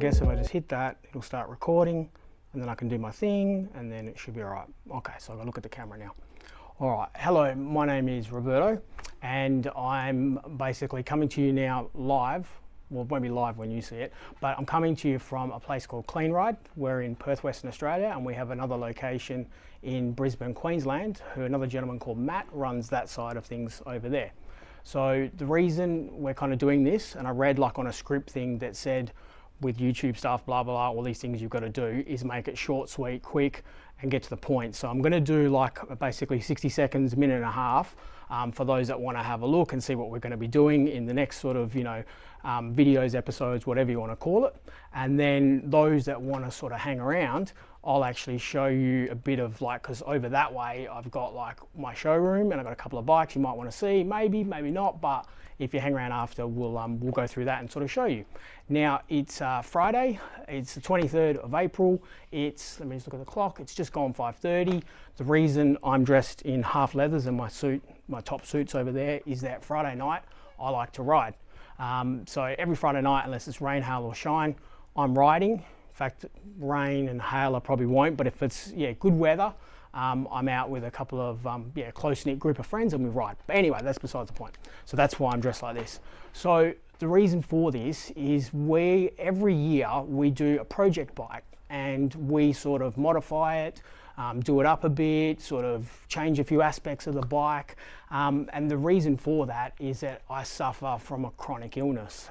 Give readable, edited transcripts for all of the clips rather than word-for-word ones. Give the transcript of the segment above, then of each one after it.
guess if I just hit that, it'll start recording, and then I can do my thing, and then it should be all right. Okay, so I've got to look at the camera now. All right, hello, my name is Roberto, and I'm basically coming to you now live. Well, it won't be live when you see it, but I'm coming to you from a place called Clean Ride. We're in Perth, Western Australia, and we have another location in Brisbane, Queensland, who another gentleman called Matt runs that side of things over there. So the reason we're kind of doing this, and I read like on a script thing that said with YouTube stuff, blah, blah, blah, all these things you've got to do, is make it short, sweet, quick, and get to the point. So I'm going to do like basically 60 seconds, minute and a half, for those that want to have a look and see what we're going to be doing in the next sort of, you know, videos, episodes, whatever you want to call it. And then those that want to sort of hang around, I'll actually show you a bit of like, because over that way I've got like my showroom and I've got a couple of bikes you might want to see, maybe not, but if you hang around after, we'll go through that and sort of show you. Now it's Friday, it's the 23rd of April, it's, let me just look at the clock, it's just gone 5:30. The reason I'm dressed in half leathers and my suit, my top suit's over there, is that Friday night I like to ride. So every Friday night, unless it's rain, hail or shine, I'm riding. In fact, rain and hail I probably won't, but if it's good weather, I'm out with a couple of close-knit group of friends and we ride. But anyway, that's besides the point. So that's why I'm dressed like this. So the reason for this is every year we do a project bike and we sort of modify it, do it up a bit, sort of change a few aspects of the bike. And the reason for that is that I suffer from a chronic illness.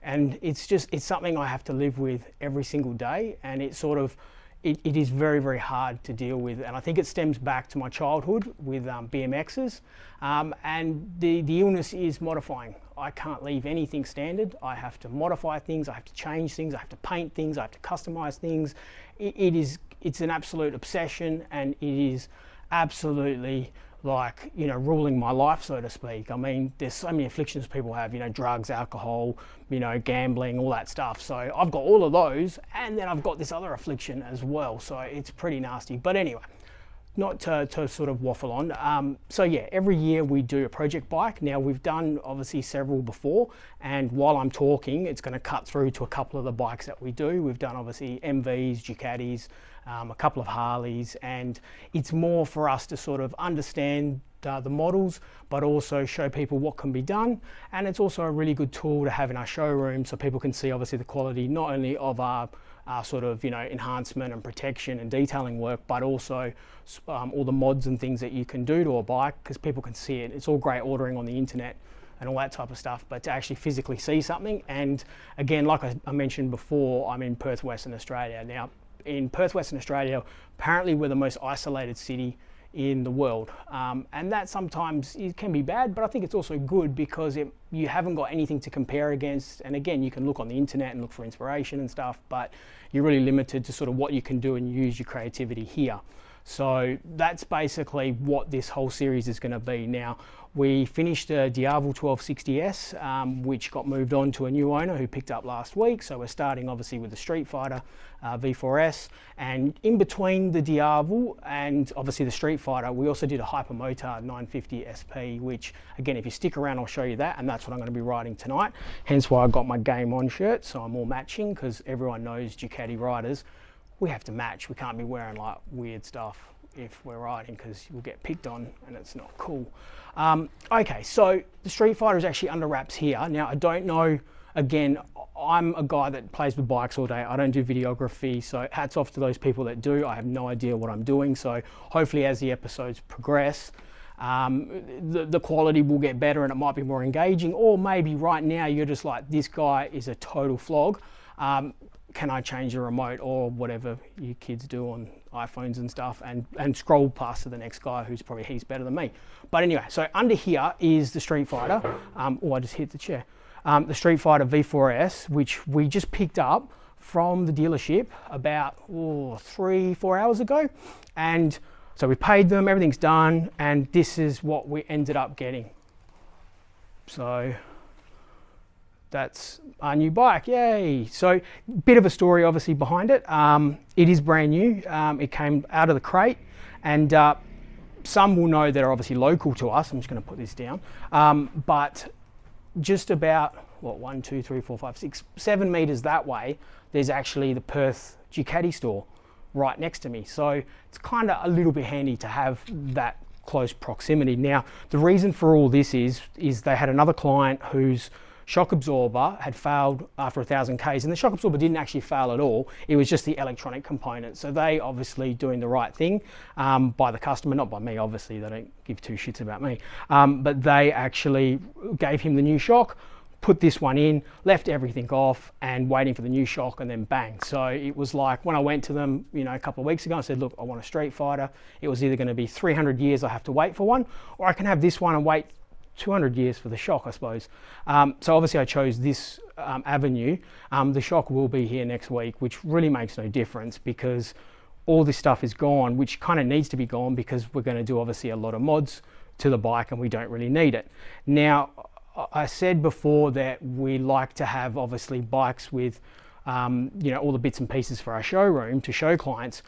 And it's something I have to live with every single day, and it is very, very hard to deal with. And I think it stems back to my childhood with BMXs, and the illness is modifying. I can't leave anything standard. I have to modify things, I have to change things, I have to paint things, I have to customize things. It's an absolute obsession, and it is absolutely, like, you know, ruling my life, so to speak. I mean, there's so many afflictions people have, you know, drugs, alcohol, you know, gambling, all that stuff. So I've got all of those, and then I've got this other affliction as well. So it's pretty nasty. But anyway, not to sort of waffle on. So yeah, every year we do a project bike. Now we've done obviously several before, and while I'm talking, it's going to cut through to a couple of the bikes that we do. We've done obviously MVs, Ducatis, a couple of Harleys, and it's more for us to sort of understand the models, but also show people what can be done. And it's also a really good tool to have in our showroom, so people can see obviously the quality not only of our sort of, you know, enhancement and protection and detailing work, but also all the mods and things that you can do to a bike, because people can see it. It's all great ordering on the internet and all that type of stuff, but to actually physically see something. And again, like I mentioned before, I'm in Perth, Western Australia. Now in Perth, Western Australia, apparently we're the most isolated city in the world, and that sometimes it can be bad, but I think it's also good because you haven't got anything to compare against. And again, you can look on the internet and look for inspiration and stuff, but you're really limited to sort of what you can do and use your creativity here. So that's basically what this whole series is going to be. Now, we finished a Diavel 1260S, which got moved on to a new owner who picked up last week. So we're starting obviously with the Streetfighter V4S, and in between the Diavel and obviously the Streetfighter, we also did a Hypermotor 950 SP, which again, if you stick around, I'll show you that, and that's what I'm going to be riding tonight. Hence why I got my Game On shirt, so I'm all matching, because everyone knows Ducati riders, we have to match. We can't be wearing like weird stuff if we're riding, because we'll get picked on and it's not cool. Okay, so the Streetfighter is actually under wraps here. Now, I don't know, again, I'm a guy that plays with bikes all day. I don't do videography, so hats off to those people that do. I have no idea what I'm doing. So hopefully as the episodes progress, the quality will get better and it might be more engaging. Or maybe right now you're just like, this guy is a total flog. Can I change the remote, or whatever you kids do on iPhones and stuff, and scroll past to the next guy who's probably heaps better than me. But anyway, so under here is the Streetfighter. Oh, I just hit the chair. The Streetfighter V4S, which we just picked up from the dealership about 3-4 hours ago. And so we paid them, everything's done, and this is what we ended up getting. So that's our new bike, yay. So bit of a story obviously behind it. It is brand new. It came out of the crate, and some will know that are obviously local to us. I'm just going to put this down. But just about, what, 1, 2, 3, 4, 5, 6, 7 meters that way, there's actually the Perth Ducati store right next to me. So it's kind of a little bit handy to have that close proximity. Now, the reason for all this is they had another client whose shock absorber had failed after 1,000 Ks, and the shock absorber didn't actually fail at all. It was just the electronic component. So they obviously doing the right thing by the customer, not by me, obviously, they don't give two shits about me, but they actually gave him the new shock, put this one in, left everything off and waiting for the new shock, and then bang. So it was like when I went to them, you know, a couple of weeks ago, I said, look, I want a Street Fighter. It was either going to be 300 years I have to wait for one, or I can have this one and wait 200 years for the shock, I suppose. So obviously I chose this avenue. The shock will be here next week, which really makes no difference because all this stuff is gone, which kind of needs to be gone because we're going to do obviously a lot of mods to the bike and we don't really need it. Now, I said before that we like to have obviously bikes with you know, all the bits and pieces for our showroom to show clients.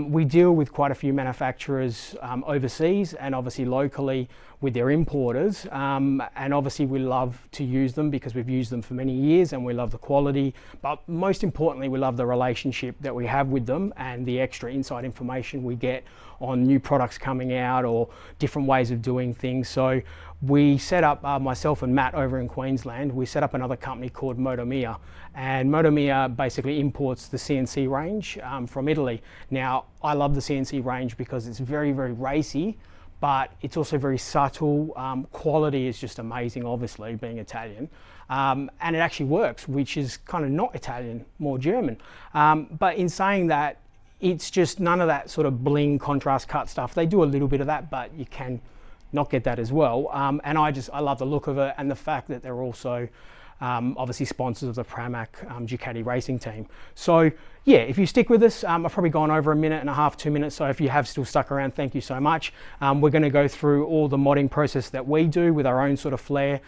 We deal with quite a few manufacturers overseas and obviously locally with their importers, and obviously we love to use them because we've used them for many years and we love the quality, but most importantly we love the relationship that we have with them and the extra inside information we get on new products coming out or different ways of doing things. So we set up, myself and Matt over in Queensland, we set up another company called Motomia, and Motomia basically imports the CNC range from Italy. Now, I love the CNC range because it's very, very racy, but it's also very subtle. Quality is just amazing, obviously, being Italian. And it actually works, which is kind of not Italian, more German. But in saying that, it's just none of that sort of bling contrast cut stuff. They do a little bit of that, but you can not get that as well. And I love the look of it and the fact that they're also obviously sponsors of the Pramac Ducati racing team. So yeah, if you stick with us, I've probably gone over 1.5 minutes, 2 minutes. So if you have still stuck around, thank you so much. We're going to go through all the modding process that we do with our own sort of flair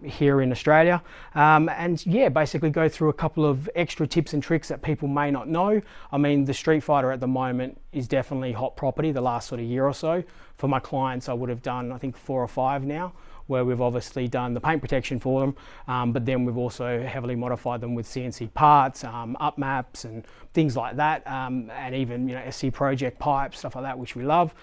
here in Australia. And yeah, basically go through a couple of extra tips and tricks that people may not know. I mean, the Street Fighter at the moment is definitely hot property the last sort of year or so. For my clients, I would have done, I think, 4 or 5 now, where we've obviously done the paint protection for them, but then we've also heavily modified them with CNC parts, up maps and things like that, and even, you know, SC Project pipes, stuff like that, which we love.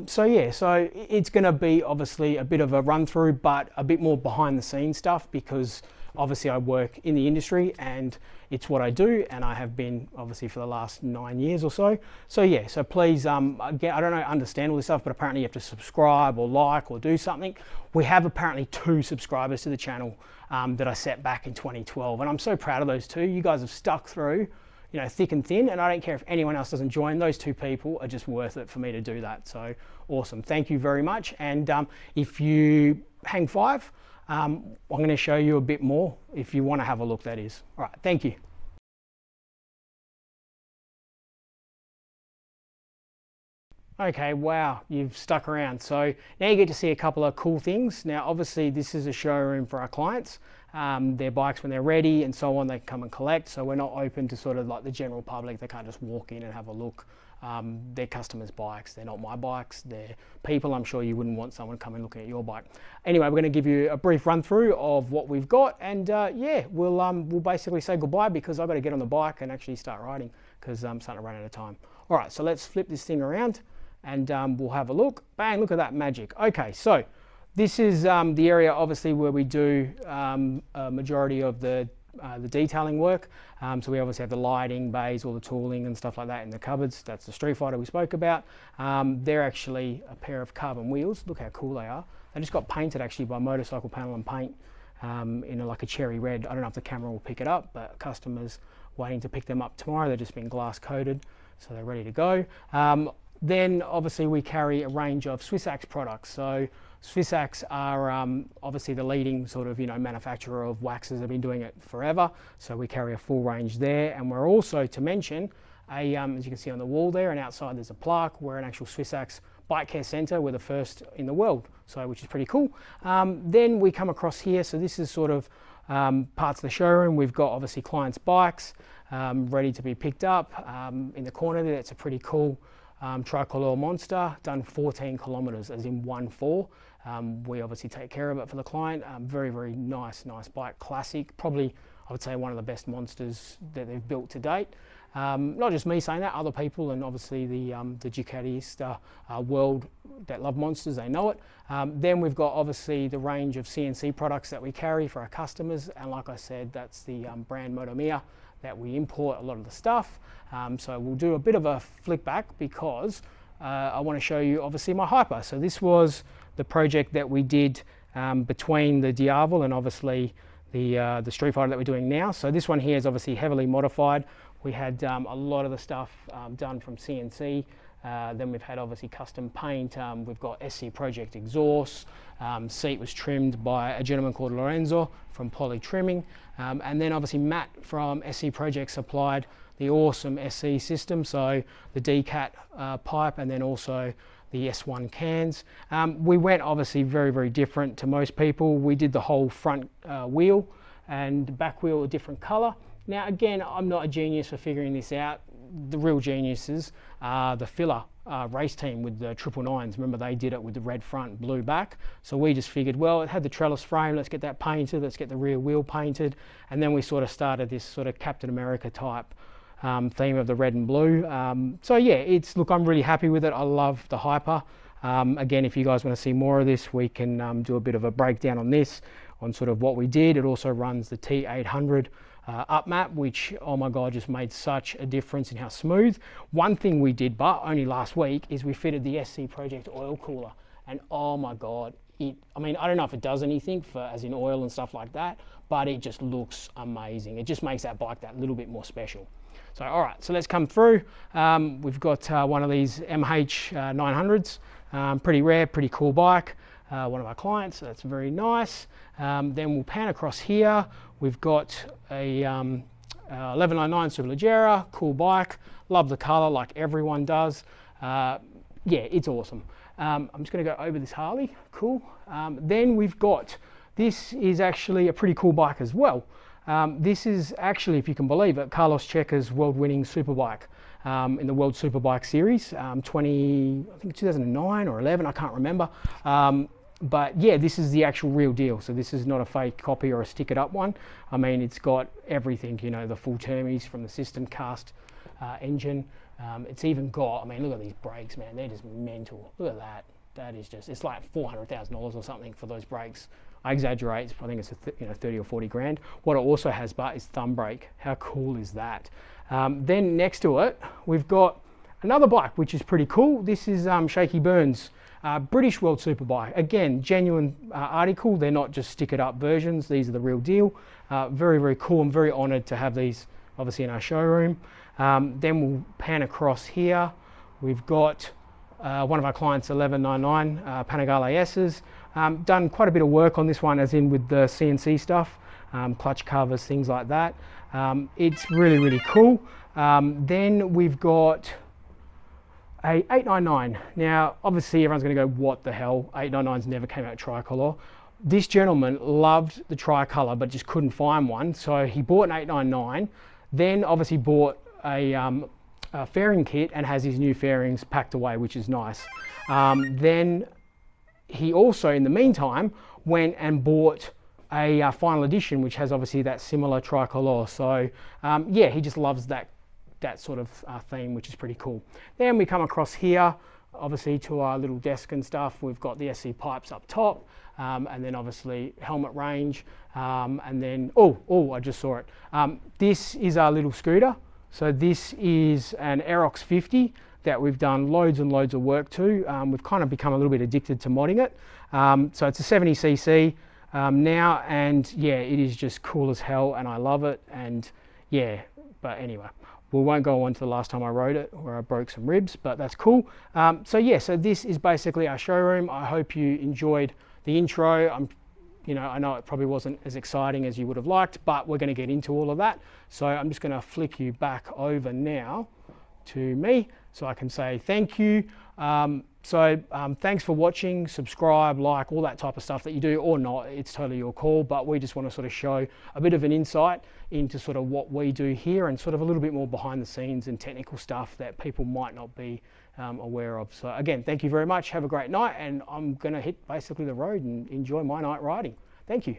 So yeah, so it's going to be obviously a bit of a run through, but a bit more behind the scenes stuff because obviously I work in the industry and it's what I do, and I have been obviously for the last 9 years or so. So yeah, so please, again, I don't know, understand all this stuff, but apparently you have to subscribe or like or do something. We have apparently 2 subscribers to the channel that I set back in 2012, and I'm so proud of those 2. You guys have stuck through, you know, thick and thin, and I don't care if anyone else doesn't join. Those 2 people are just worth it for me to do that. So awesome, thank you very much. And if you hang 5, I'm going to show you a bit more if you want to have a look, that is. All right, thank you. Okay, wow, you've stuck around. So now you get to see a couple of cool things. Now, obviously, this is a showroom for our clients. Their bikes, when they're ready and so on, they can come and collect. So we're not open to sort of like the general public. They can't just walk in and have a look. They're customers' bikes. They're not my bikes. They're people. I'm sure you wouldn't want someone coming looking at your bike. Anyway, we're going to give you a brief run through of what we've got, and yeah, we'll basically say goodbye because I've got to get on the bike and actually start riding because I'm starting to run out of time. All right, so let's flip this thing around and we'll have a look. Bang! Look at that magic. Okay, so this is the area obviously where we do a majority of the detailing work. So we obviously have the lighting bays, all the tooling and stuff like that in the cupboards. That's the Street Fighter we spoke about. They're actually a pair of carbon wheels. Look how cool they are. They just got painted actually by Motorcycle Panel and Paint in like a cherry red. I don't know if the camera will pick it up, but customers waiting to pick them up tomorrow. They've just been glass coated, so they're ready to go. Then obviously we carry a range of Swiss Axe products. So Swiss Axe are obviously the leading sort of, you know, manufacturer of waxes. They've been doing it forever. So we carry a full range there. And we're also, to mention, as you can see on the wall there and outside there's a plaque. We're an actual Swiss Axe bike care centre. We're the first in the world, so which is pretty cool. Then we come across here. So this is sort of parts of the showroom. We've got obviously clients' bikes ready to be picked up. In the corner there, it's a pretty cool tricolor monster, done 14 kilometers, as in 1-4. We obviously take care of it for the client. Very, very nice bike, classic. Probably, I would say, one of the best monsters that they've built to date. Not just me saying that, other people, and obviously the Ducatista world that love monsters, they know it. Then we've got obviously the range of CNC products that we carry for our customers, and like I said, that's the brand Moto Mia that we import a lot of the stuff. So we'll do a bit of a flick back because I want to show you obviously my Hyper. So this was the project that we did between the Diavel and obviously the Street Fighter that we're doing now. So this one here is obviously heavily modified. We had a lot of the stuff done from CNC. Then we've had obviously custom paint. We've got SC Project exhaust. Seat was trimmed by a gentleman called Lorenzo from Poly Trimming. And then obviously Matt from SC Project supplied the awesome SC system. So the DCAT pipe and then also the S1 cans. We went obviously very, very different to most people. We did the whole front wheel and back wheel a different color. Now again, I'm not a genius for figuring this out. The real geniuses are the filler race team with the 999s. Remember, they did it with the red front, blue back. So we just figured, well, it had the trellis frame, let's get that painted, let's get the rear wheel painted. And then we sort of started this sort of Captain America type theme of the red and blue. So yeah, look, I'm really happy with it. I love the Hyper. Again, if you guys want to see more of this, we can do a bit of a breakdown on this, on sort of what we did. It also runs the T800 up map, which, oh my God, just made such a difference in how smooth. One thing we did, but only last week, is we fitted the SC Project oil cooler. And oh my God, I mean, I don't know if it does anything for as in oil and stuff like that, but it just looks amazing. It just makes that bike that little bit more special. So, all right, so let's come through. We've got one of these MH 900s, pretty rare, pretty cool bike. One of our clients, so that's very nice. Then we'll pan across here. We've got a 1199 Superleggera, cool bike. Love the color like everyone does. Yeah, it's awesome. I'm just gonna go over this Harley, cool. Then we've got, this is actually a pretty cool bike as well. This is actually, if you can believe it, Carlos Checa's world-winning superbike in the World Superbike Series, I think 2009 or 11, I can't remember. But yeah, this is the actual real deal. So this is not a fake copy or a stickered up one. I mean, it's got everything, you know, the full termies from the system cast engine. It's even got, I mean, look at these brakes, man. They're just mental. Look at that. That is just, it's like $400,000 or something for those brakes. I exaggerate, I think it's 30 or 40 grand. What it also has, but is thumb brake. How cool is that? Then next to it, we've got another bike, which is pretty cool. This is Shaky Burns. British World Superbike. Again, genuine article. They're not just stickered up versions. These are the real deal. Very, very cool. I'm very honoured to have these obviously in our showroom. Then we'll pan across here. We've got one of our clients, 1199 Panigale S's. Done quite a bit of work on this one, as in with the CNC stuff, clutch covers, things like that. It's really, really cool. Then we've got a 899. Now, obviously everyone's going to go, what the hell? 899s never came out tricolor. This gentleman loved the tricolor, but just couldn't find one. So he bought an 899, then obviously bought a fairing kit and has his new fairings packed away, which is nice. Then he also, in the meantime, went and bought a final edition, which has obviously that similar tricolor. So yeah, he just loves that sort of theme, which is pretty cool. Then we come across here, obviously to our little desk and stuff. We've got the SC pipes up top, and then obviously helmet range, and then, oh, I just saw it. This is our little scooter. So this is an Aerox 50 that we've done loads and loads of work to. We've kind of become a little bit addicted to modding it. So it's a 70cc now, and yeah, it is just cool as hell, and I love it. And yeah, but anyway, we won't go on to the last time I rode it, where I broke some ribs, but that's cool. So yeah, so this is basically our showroom. I hope you enjoyed the intro. I know it probably wasn't as exciting as you would have liked, but we're going to get into all of that. So I'm just going to flick you back over now to me so I can say thank you. Thanks for watching, subscribe, like, all that type of stuff that you do, or not, it's totally your call, but we just want to sort of show a bit of an insight into sort of what we do here, and sort of a little bit more behind the scenes and technical stuff that people might not be aware of. So again, thank you very much. Have a great night, and I'm going to hit basically the road and enjoy my night riding. Thank you.